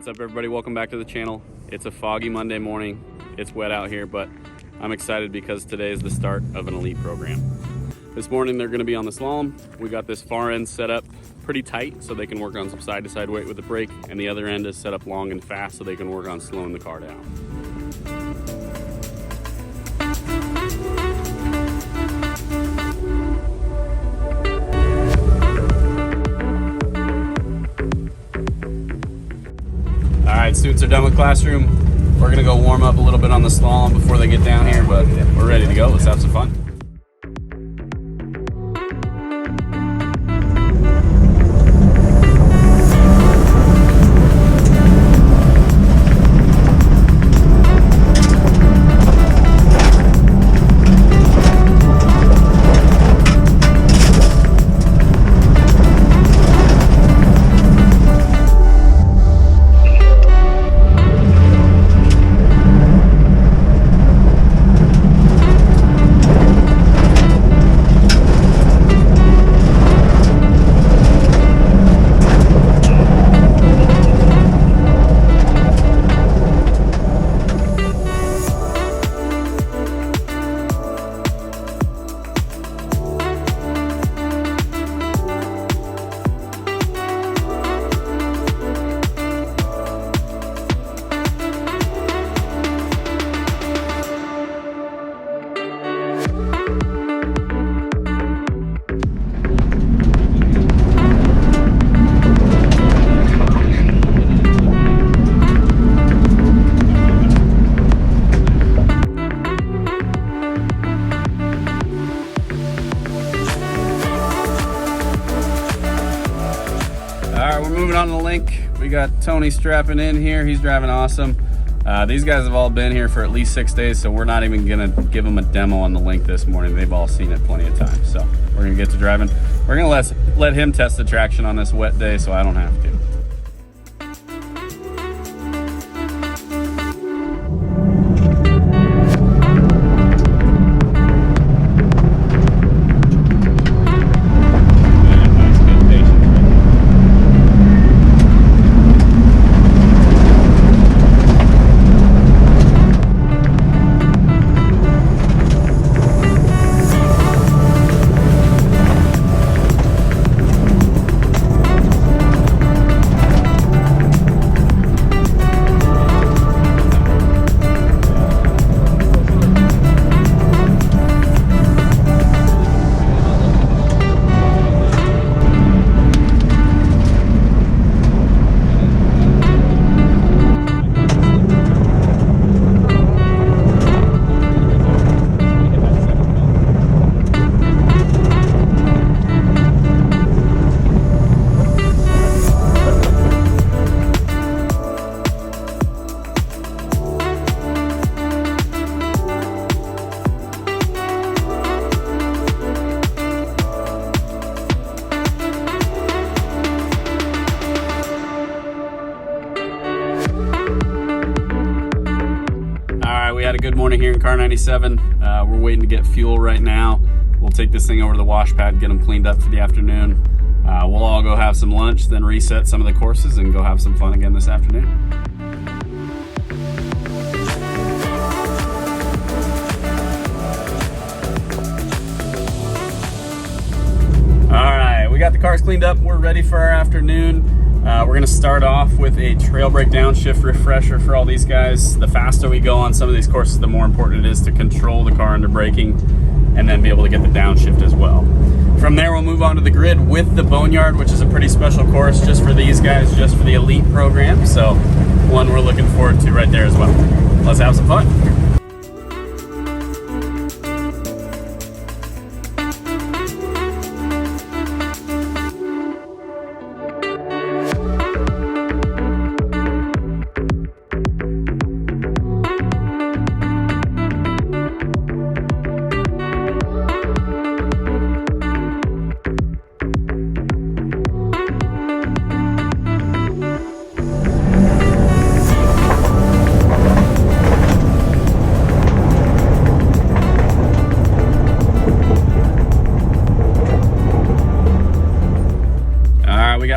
What's up, everybody? Welcome back to the channel. It's a foggy Monday morning. It's wet out here, but I'm excited because today is the start of an elite program. This morning they're going to be on the slalom. We got this far end set up pretty tight so they can work on some side-to-side weight with the brake, and the other end is set up long and fast so they can work on slowing the car down. All right, students are done with classroom. We're gonna go warm up a little bit on the slalom before they get down here, but we're ready to go. Let's have some fun. All right, we're moving on to the link. We got Tony strapping in here. He's driving awesome. These guys have all been here for at least 6 days, so we're not even gonna give them a demo on the link this morning. They've all seen it plenty of times. So we're gonna get to driving. We're gonna let him test the traction on this wet day so I don't have to. We had a good morning here in car 97. We're waiting to get fuel right now. We'll take this thing over to the wash pad, get them cleaned up for the afternoon. We'll all go have some lunch, then reset some of the courses and go have some fun again this afternoon. All right, we got the cars cleaned up. We're ready for our afternoon. We're gonna start off with a trail brake downshift refresher for all these guys. The faster we go on some of these courses, the more important it is to control the car under braking and then be able to get the downshift as well. From there, we'll move on to the grid with the Boneyard, which is a pretty special course just for these guys, just for the elite program. So one we're looking forward to right there as well. Let's have some fun.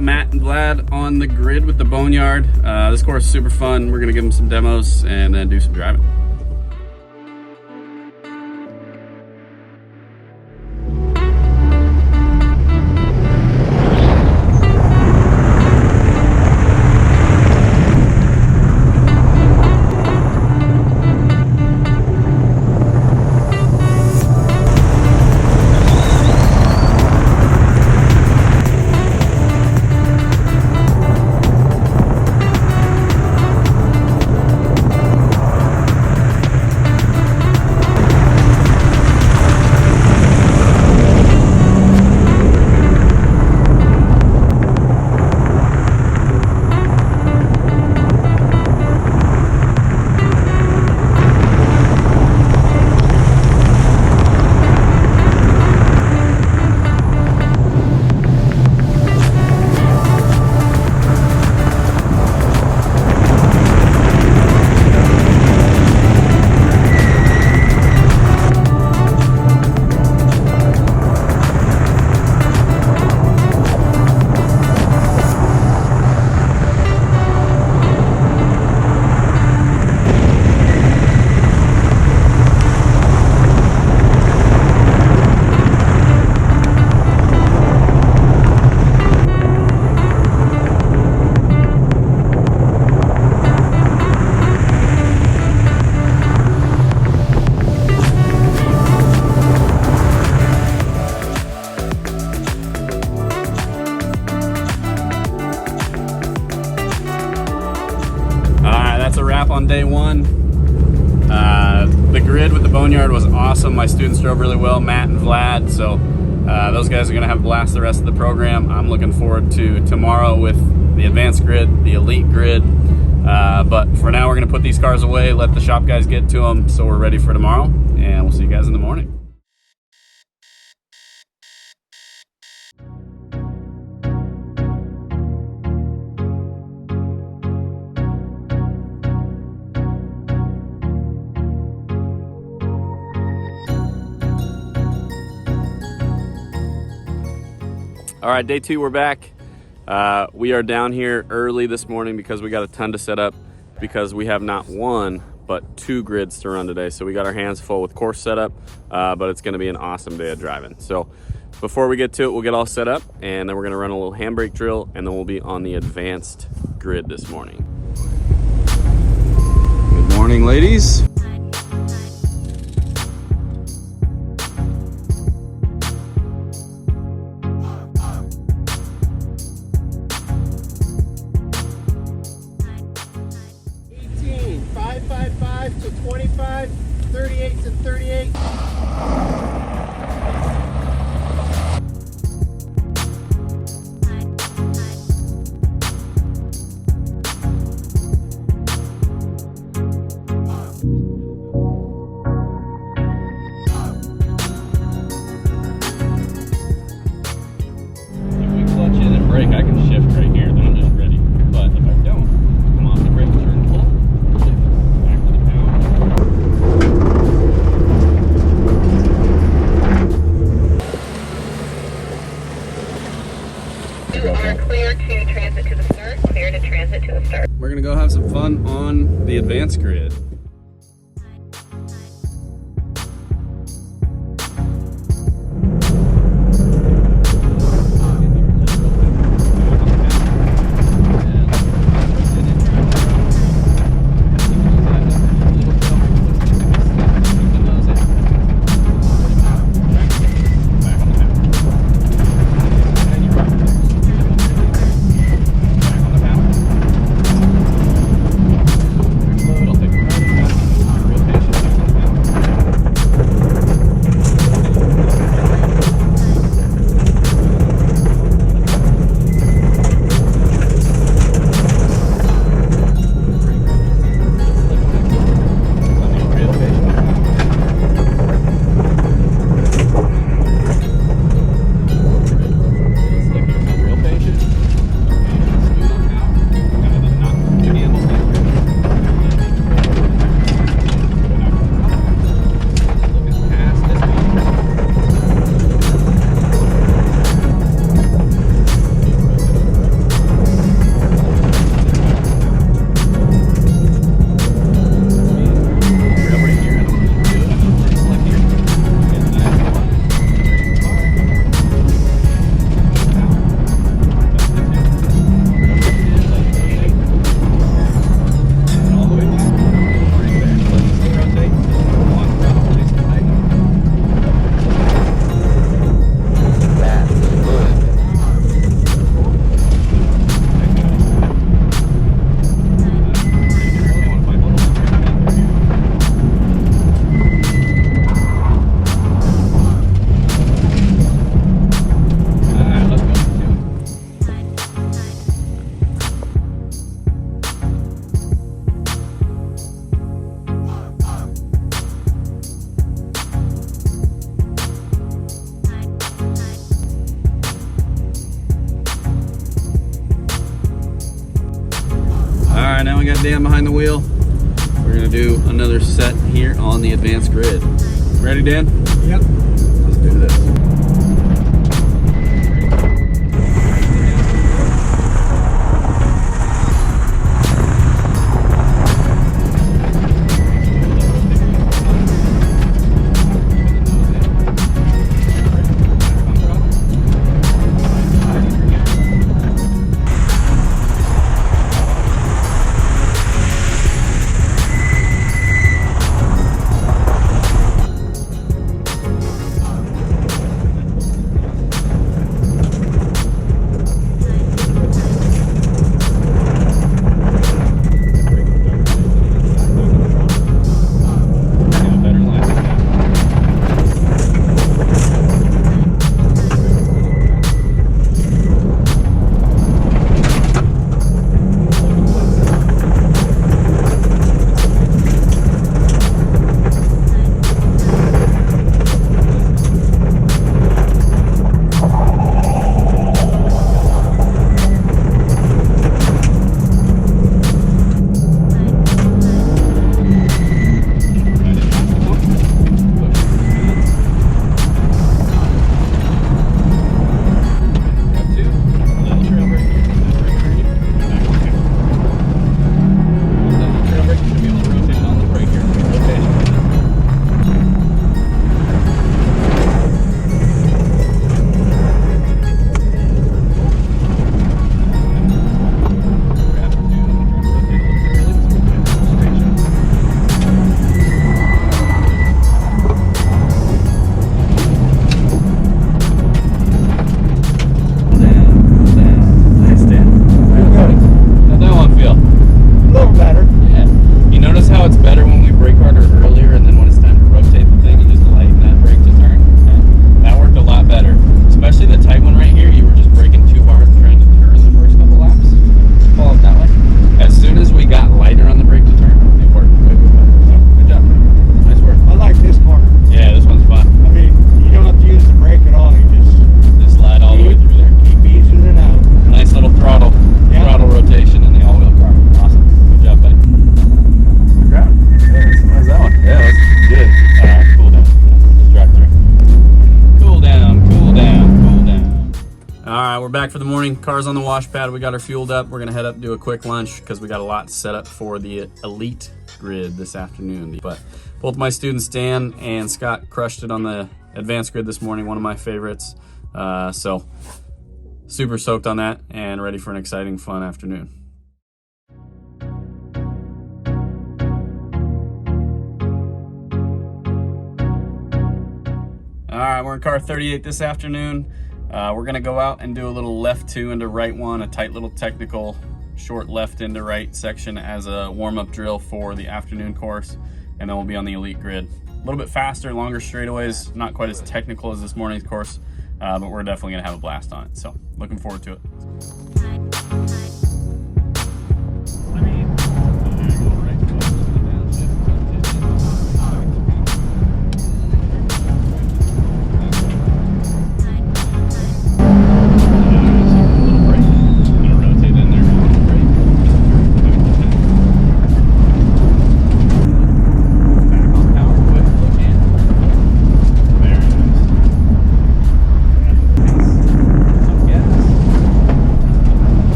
got Matt and Vlad on the grid with the Boneyard. This course is super fun. We're gonna give them some demos and then do some driving. That's a wrap on day one. The grid with the Boneyard was awesome. My students drove really well, Matt and Vlad, so those guys are gonna have a blast the rest of the program. I'm looking forward to tomorrow with the advanced grid, the elite grid, but for now we're gonna put these cars away, let the shop guys get to them so we're ready for tomorrow, and we'll see you guys in the morning. All right, day two, we're back. We are down here early this morning because we got a ton to set up because we have not one, but two grids to run today. So we got our hands full with course setup, but it's gonna be an awesome day of driving. So before we get to it, we'll get all set up and then we're gonna run a little handbrake drill and then we'll be on the advanced grid this morning. Good morning, ladies. To 25, 38 to 38. If we clutch in and brake, I can shift right here, then I'm just ready. But if I don't, come off the brake, turn, pull. Clear to transit to the start. Clear to transit to the start. We're gonna go have some fun on the advanced grid. It'll take got Dan behind the wheel. We're gonna do another set here on the advanced grid. Ready, Dan? Yep. Let's do this. We're back for the morning. Car's on the wash pad. We got her fueled up. We're gonna head up and do a quick lunch because we got a lot set up for the elite grid this afternoon. But both my students, Dan and Scott, crushed it on the advanced grid this morning, one of my favorites. So super stoked on that and ready for an exciting, fun afternoon. All right, we're in car 38 this afternoon. We're gonna go out and do a little left two into right one, a tight little technical short left into right section as a warm-up drill for the afternoon course, and then we'll be on the elite grid. A little bit faster, longer straightaways, not quite as technical as this morning's course, but we're definitely gonna have a blast on it. So looking forward to it.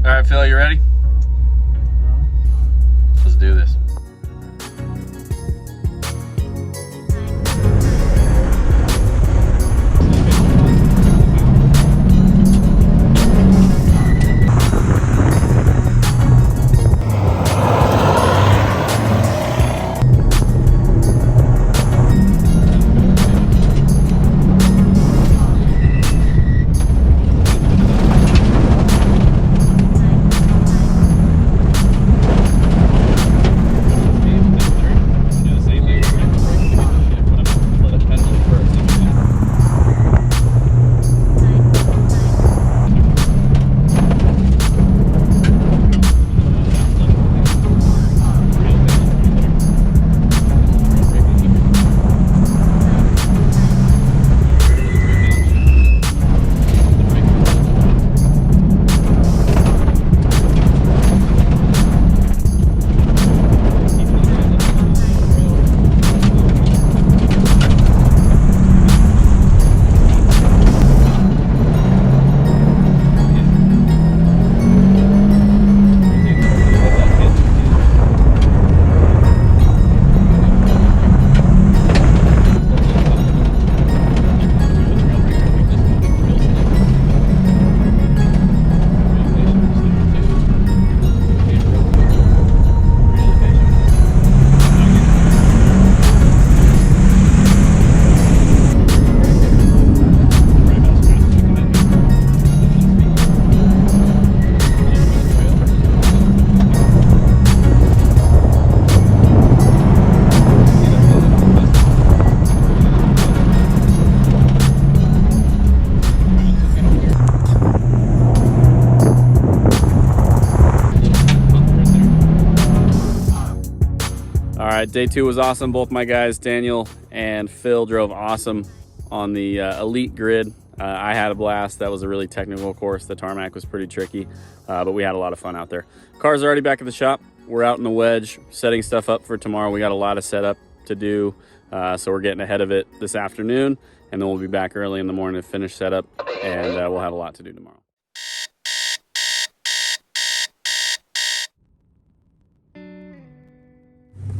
All right, Phil, you ready? Let's do this. right, day 2 was awesome. Both my guys, Daniel and Phil, drove awesome on the elite grid. I had a blast. That was a really technical course. The tarmac was pretty tricky, but we had a lot of fun out there. Car's already back at the shop. We're out in the wedge setting stuff up for tomorrow. We got a lot of setup to do, so we're getting ahead of it this afternoon, and then we'll be back early in the morning to finish setup, and we'll have a lot to do tomorrow.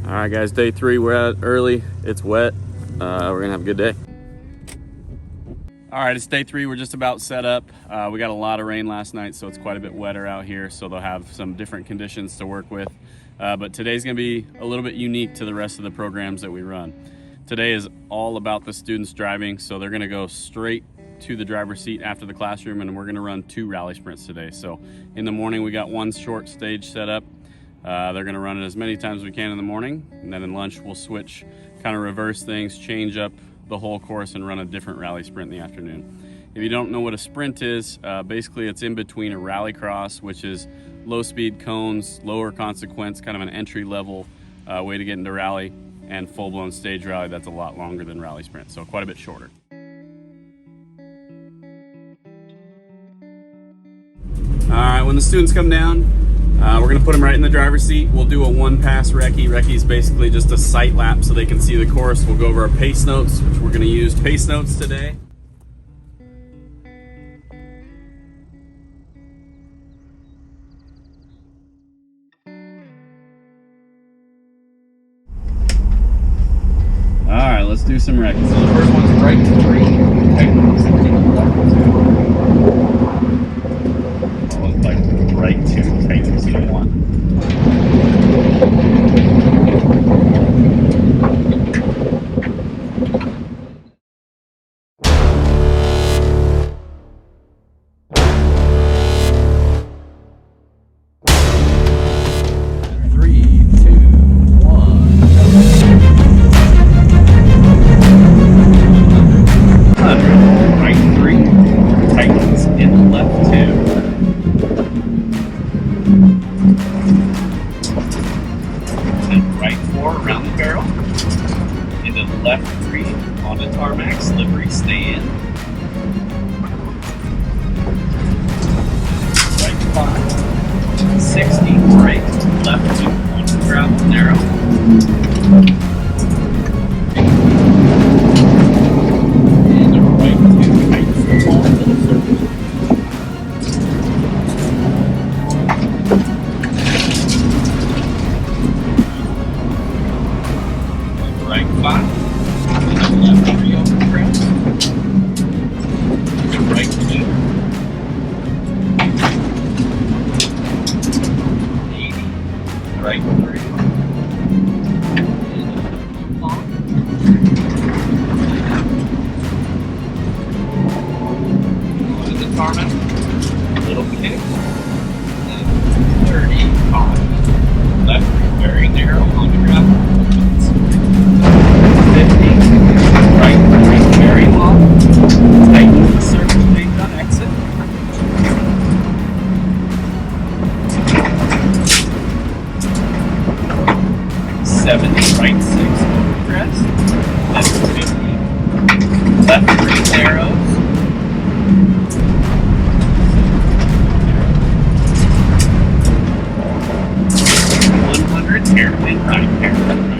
All right, guys, day 3, we're out early. It's wet. We're gonna have a good day. All right, it's day 3. We're just about set up. We got a lot of rain last night, so it's quite a bit wetter out here, so they'll have some different conditions to work with. But today's gonna be a little bit unique to the rest of the programs that we run. Today is all about the students driving, so they're gonna go straight to the driver's seat after the classroom, and we're gonna run 2 rally sprints today. So in the morning, we got 1 short stage set up. They're gonna run it as many times as we can in the morning, and then in lunch, we'll switch, kind of reverse things, change up the whole course and run a different rally sprint in the afternoon. If you don't know what a sprint is, basically it's in between a rally cross, which is low speed cones, lower consequence, kind of an entry level way to get into rally, and full-blown stage rally that's a lot longer than rally sprint, so quite a bit shorter. All right, when the students come down, we're gonna put them right in the driver's seat. We'll do a 1-pass recce. Recce is basically just a sight lap so they can see the course. We'll go over our pace notes, which we're gonna use pace notes today. All right, let's do some recce. So the first one's right to 3, tighten 16, left 2. Almost like right 2, tighten 1. Around the barrel, into left 3 on the tarmac, slippery, stay in. Right 5, 60, brake, left 2 on the gravel, narrow. And the right 2, tight small, little circle. Right 5, and then left 3 over crest, right 2, 80, right 3, and long, onto the tarmac, little kick, and 35, left 3 very narrow on the gravel. 50, right 3, very long, tighten the surface stage on exit. 70, right 6, over crest, left 50, left 3, narrows. 100, hairpin right, hairpin right.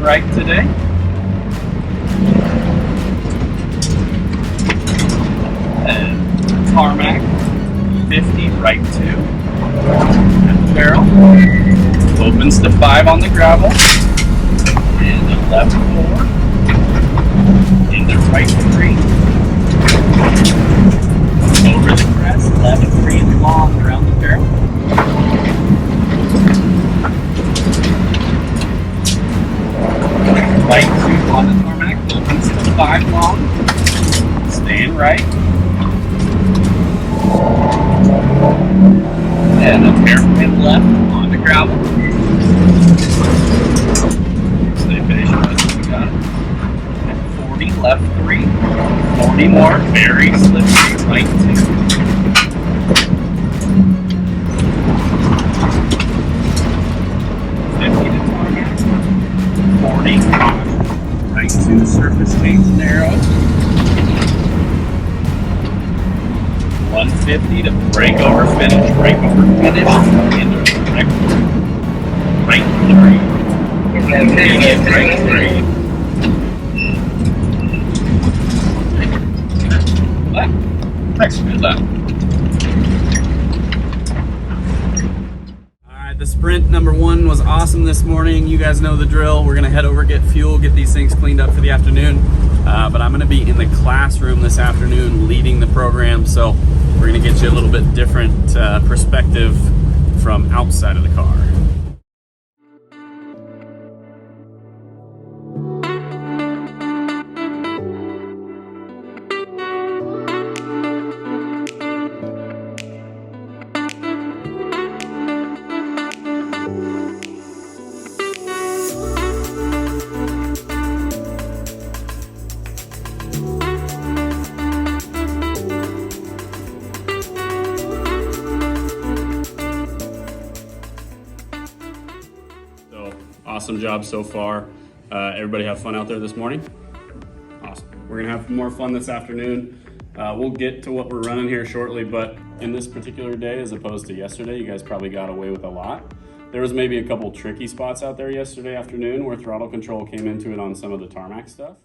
Right today. And tarmac, 50, right 2. at the barrel. Opens to 5 on the gravel. And a left 4. Into right 3. Over the crest, left 3 and long around the barrel. Right 2 on the tarmac, opens to 5 long. Staying right. And a hairpin left on the gravel. Stay patient with it, we got it. And 40 left 3. 40 more, very slippery, right 2. 50 to target. 40, right 2, surface chains narrow. 150 to break over finish, into right 3. Intermediate right 3. Left. Thanks, good left. Alright, the sprint number 1 was awesome this morning. You guys know the drill. We're gonna head over, get fuel, get these things cleaned up for the afternoon. But I'm gonna be in the classroom this afternoon leading the program, so we're gonna get you a little bit different perspective from outside of the car. Awesome job so far. Everybody have fun out there this morning? Awesome. We're gonna have more fun this afternoon. We'll get to what we're running here shortly, but in this particular day, as opposed to yesterday, you guys probably got away with a lot. There was maybe a couple tricky spots out there yesterday afternoon where throttle control came into it on some of the tarmac stuff.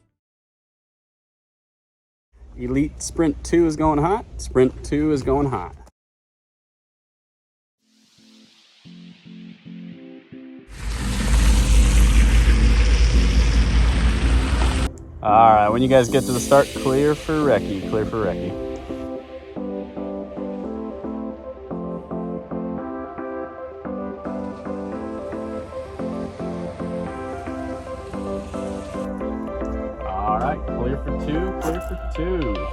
Elite Sprint 2 is going hot. Sprint 2 is going hot. All right, when you guys get to the start, clear for RECCE, clear for RECCE. All right, clear for 2, clear for 2.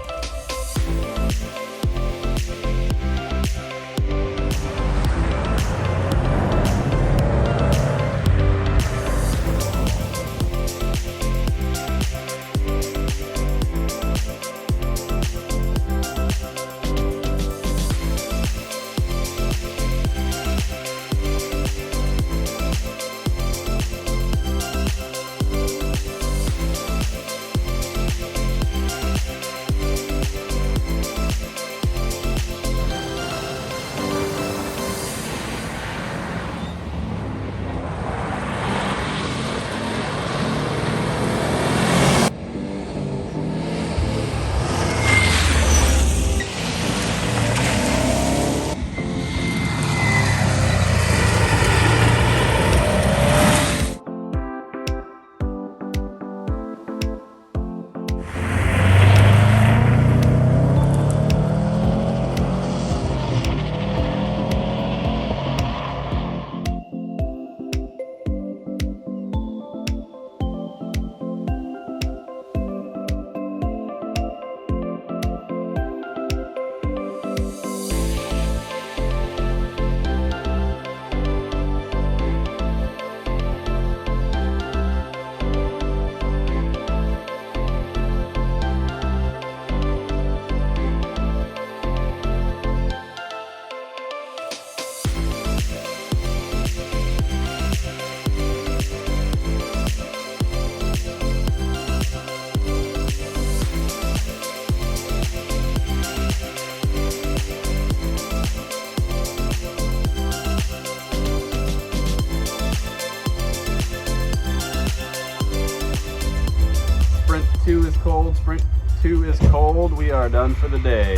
Sprint 2 is cold. Sprint 2 is cold. We are done for the day.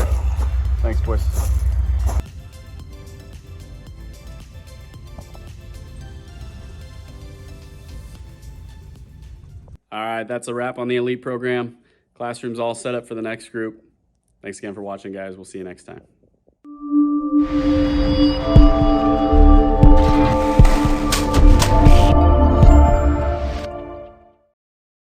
Thanks, boys. right, that's a wrap on the elite program. Classroom's all set up for the next group. Thanks again for watching, guys. We'll see you next time.